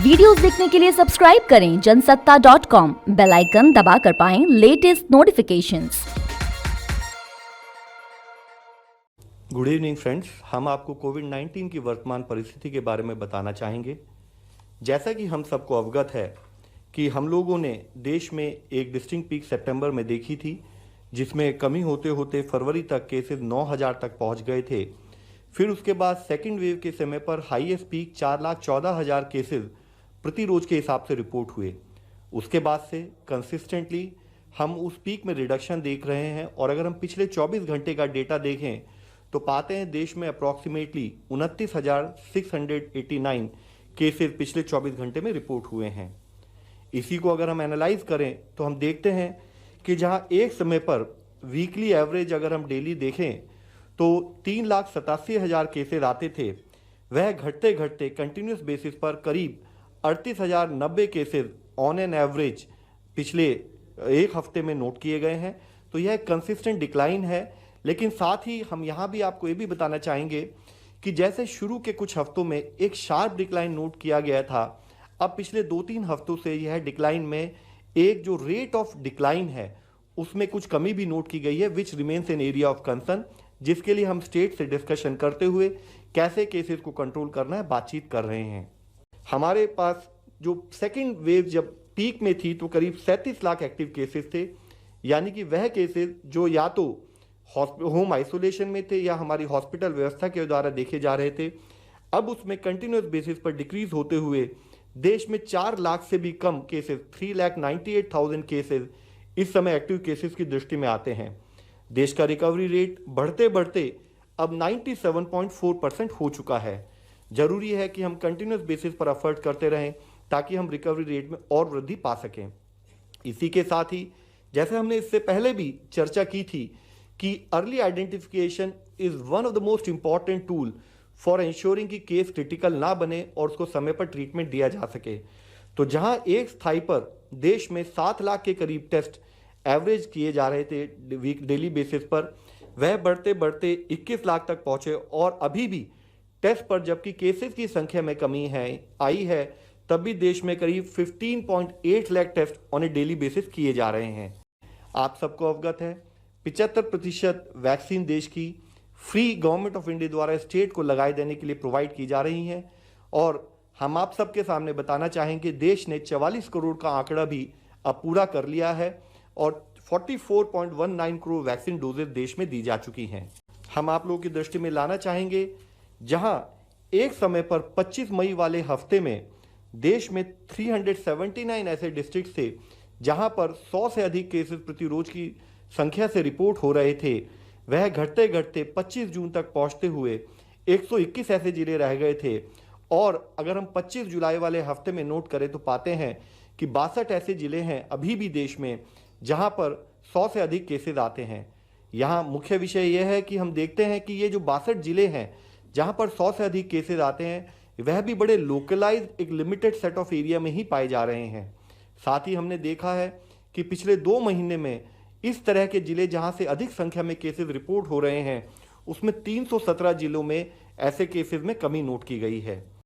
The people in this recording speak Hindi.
वीडियोस देखने के लिए सब्सक्राइब करें जनसत्ता.com, बेल आइकन दबाकर पाएं latest notifications. Good evening friends, हम आपको कोविड-19 की वर्तमान परिस्थिति के बारे में बताना चाहेंगे। जैसा कि हम सबको अवगत है कि हम लोगों ने देश में एक डिस्टिंक्ट पीक सितंबर में देखी थी, जिसमें कमी होते होते फरवरी तक केसेस 9,000 तक पहुंच गए थे। फिर उसके बाद सेकेंड वेव के समय पर हाईएस्ट पीक 4,14,000 केसेस प्रति रोज के हिसाब से रिपोर्ट हुए। उसके बाद से कंसिस्टेंटली हम उस पीक में रिडक्शन देख रहे हैं और अगर हम पिछले 24 घंटे का डेटा देखें तो पाते हैं देश में अप्रॉक्सीमेटली 29,689 केसेस पिछले 24 घंटे में रिपोर्ट हुए हैं। इसी को अगर हम एनालाइज करें तो हम देखते हैं कि जहां एक समय पर वीकली एवरेज अगर हम डेली देखें तो 3,87,000 केसेस आते थे, वह घटते घटते कंटिन्यूस बेसिस पर करीब 38,090 केसेस ऑन एन एवरेज पिछले एक हफ्ते में नोट किए गए हैं। तो यह कंसिस्टेंट डिक्लाइन है, लेकिन साथ ही हम यहाँ भी आपको ये भी बताना चाहेंगे कि जैसे शुरू के कुछ हफ्तों में एक शार्प डिक्लाइन नोट किया गया था, अब पिछले 2-3 हफ्तों से यह डिक्लाइन में एक जो रेट ऑफ डिक्लाइन है उसमें कुछ कमी भी नोट की गई है, which remains an area of concern, जिसके लिए हम स्टेट से डिस्कशन करते हुए कैसे केसेस को कंट्रोल करना है बातचीत कर रहे हैं। हमारे पास जो सेकेंड वेव जब पीक में थी तो करीब 37 लाख एक्टिव केसेस थे, यानी कि वह केसेस जो या तो होम आइसोलेशन में थे या हमारी हॉस्पिटल व्यवस्था के द्वारा देखे जा रहे थे। अब उसमें कंटिन्यूस बेसिस पर डिक्रीज होते हुए देश में 4 लाख से भी कम केसेस 3,98,000 केसेस इस समय एक्टिव केसेस की दृष्टि में आते हैं। देश का रिकवरी रेट बढ़ते बढ़ते अब 97.4% हो चुका है। जरूरी है कि हम कंटिन्यूस बेसिस पर एफर्ट करते रहें ताकि हम रिकवरी रेट में और वृद्धि पा सकें। इसी के साथ ही जैसे हमने इससे पहले भी चर्चा की थी कि early identification is one of the most important tool for ensuring कि केस क्रिटिकल ना बने और उसको समय पर ट्रीटमेंट दिया जा सके। तो जहां एक स्थाई पर देश में 7 लाख के करीब टेस्ट एवरेज किए जा रहे थे डेली बेसिस पर, वह बढ़ते बढ़ते 21 लाख तक पहुंचे और अभी भी टेस्ट पर जबकि केसेस की संख्या में कमी आई है, तब भी देश में करीब 15.8 lakh test on a daily basis किए जा रहे हैं। आप सबको अवगत है 75% वैक्सीन देश की फ्री गवर्नमेंट ऑफ इंडिया द्वारा स्टेट को लगाए देने के लिए प्रोवाइड की जा रही हैं और हम आप सबके सामने बताना चाहेंगे देश ने 44 करोड़ का आंकड़ा भी अब पूरा कर लिया है और 44.19 करोड़ वैक्सीन डोजेज देश में दी जा चुकी हैं। हम आप लोगों की दृष्टि में लाना चाहेंगे जहां एक समय पर 25 मई वाले हफ्ते में देश में 379 ऐसे डिस्ट्रिक्ट थे जहां पर 100 से अधिक केसेस प्रति रोज की संख्या से रिपोर्ट हो रहे थे, वह घटते घटते 25 जून तक पहुंचते हुए 121 ऐसे जिले रह गए थे। और अगर हम 25 जुलाई वाले हफ्ते में नोट करें तो पाते हैं कि 62 ऐसे जिले हैं अभी भी देश में जहां पर 100 से अधिक केसेस आते हैं। यहाँ मुख्य विषय यह है कि हम देखते हैं कि ये जो 62 जिले हैं जहां पर 100 से अधिक केसेस आते हैं, वह भी बड़े लोकलाइज एक लिमिटेड सेट ऑफ एरिया में ही पाए जा रहे हैं। साथ ही हमने देखा है कि पिछले 2 महीने में इस तरह के जिले जहां से अधिक संख्या में केसेस रिपोर्ट हो रहे हैं, उसमें 317 जिलों में ऐसे केसेस में कमी नोट की गई है।